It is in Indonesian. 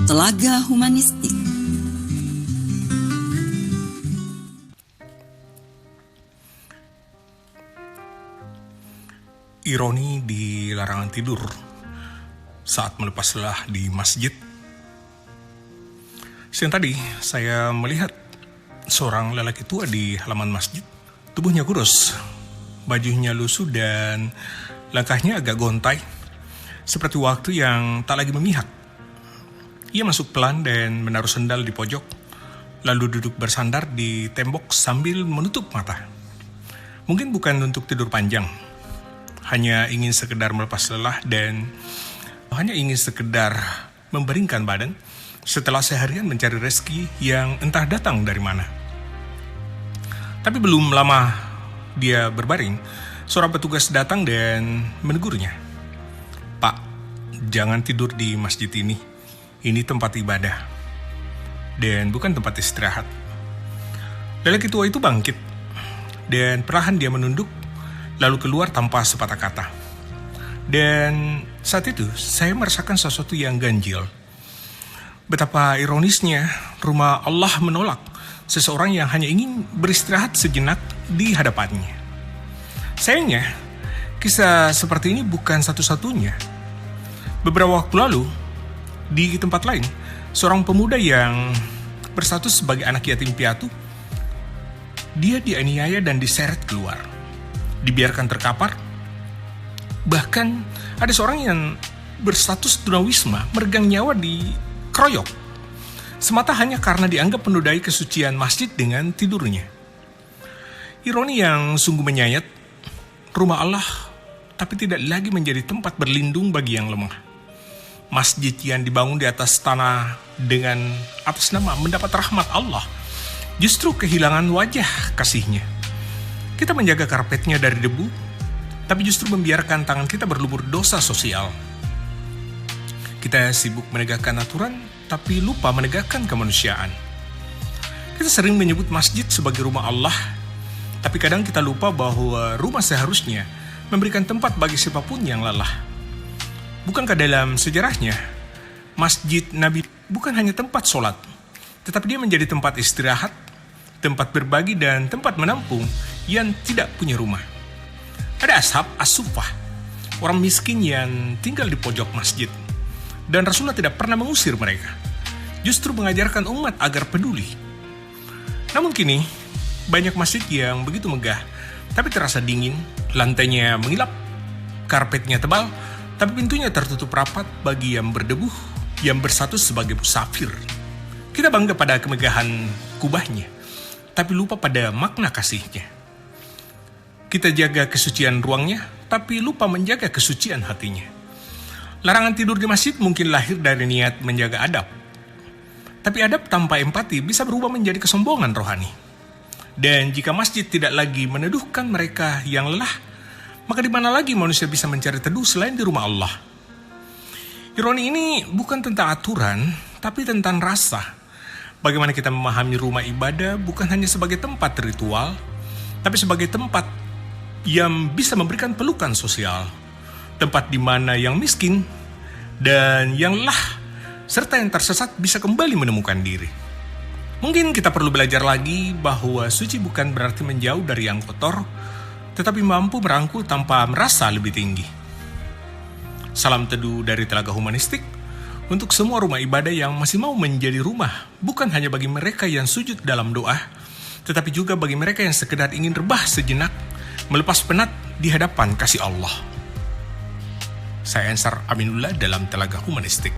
Telaga Humanistik. Ironi di larangan tidur saat melepas lelah di masjid. Siang tadi saya melihat seorang lelaki tua di halaman masjid. Tubuhnya kurus, bajunya lusuh dan langkahnya agak gontai, seperti waktu yang tak lagi memihak. Ia masuk pelan dan menaruh sendal di pojok, lalu duduk bersandar di tembok sambil menutup mata. Mungkin bukan untuk tidur panjang, hanya ingin sekedar melepas lelah dan hanya ingin sekedar membaringkan badan setelah seharian mencari rezeki yang entah datang dari mana. Tapi belum lama dia berbaring, seorang petugas datang dan menegurnya. "Pak, jangan tidur di masjid ini. Ini tempat ibadah dan bukan tempat istirahat." Lelaki tua itu bangkit dan perlahan dia menunduk lalu keluar tanpa sepatah kata. Dan saat itu saya merasakan sesuatu yang ganjil. Betapa ironisnya rumah Allah menolak seseorang yang hanya ingin beristirahat sejenak di hadapannya. Sayangnya, kisah seperti ini bukan satu-satunya. Beberapa waktu lalu, di tempat lain, seorang pemuda yang berstatus sebagai anak yatim piatu, dia dianiaya dan diseret keluar, dibiarkan terkapar. Bahkan ada seorang yang berstatus tunawisma meregang nyawa dikeroyok, semata hanya karena dianggap menodai kesucian masjid dengan tidurnya. Ironi yang sungguh menyayat, rumah Allah tapi tidak lagi menjadi tempat berlindung bagi yang lemah. Masjid yang dibangun di atas tanah dengan atas nama mendapat rahmat Allah justru kehilangan wajah kasihnya. Kita menjaga karpetnya dari debu, tapi justru membiarkan tangan kita berlumur dosa sosial. Kita sibuk menegakkan aturan, tapi lupa menegakkan kemanusiaan. Kita sering menyebut masjid sebagai rumah Allah, tapi kadang kita lupa bahwa rumah seharusnya memberikan tempat bagi siapapun yang lelah. Bukankah dalam sejarahnya, Masjid Nabi bukan hanya tempat sholat, tetapi dia menjadi tempat istirahat, tempat berbagi, dan tempat menampung yang tidak punya rumah. Ada ashab as-suffah, orang miskin yang tinggal di pojok masjid, dan Rasulullah tidak pernah mengusir mereka, justru mengajarkan umat agar peduli. Namun kini, banyak masjid yang begitu megah, tapi terasa dingin, lantainya mengilap, karpetnya tebal, tapi pintunya tertutup rapat bagi yang berdebu, yang berstatus sebagai musafir. Kita bangga pada kemegahan kubahnya, tapi lupa pada makna kasihnya. Kita jaga kesucian ruangnya, tapi lupa menjaga kesucian hatinya. Larangan tidur di masjid mungkin lahir dari niat menjaga adab. Tapi adab tanpa empati bisa berubah menjadi kesombongan rohani. Dan jika masjid tidak lagi meneduhkan mereka yang lelah, maka di mana lagi manusia bisa mencari teduh selain di rumah Allah? Ironi ini bukan tentang aturan, tapi tentang rasa. Bagaimana kita memahami rumah ibadah bukan hanya sebagai tempat ritual, tapi sebagai tempat yang bisa memberikan pelukan sosial. Tempat di mana yang miskin dan yang lelah, serta yang tersesat bisa kembali menemukan diri. Mungkin kita perlu belajar lagi bahwa suci bukan berarti menjauh dari yang kotor, tetapi mampu merangkul tanpa merasa lebih tinggi. Salam teduh dari Telaga Humanistik untuk semua rumah ibadah yang masih mau menjadi rumah, bukan hanya bagi mereka yang sujud dalam doa, tetapi juga bagi mereka yang sekedar ingin rebah sejenak, melepas penat di hadapan kasih Allah. Saya Ensar Aminullah dalam Telaga Humanistik.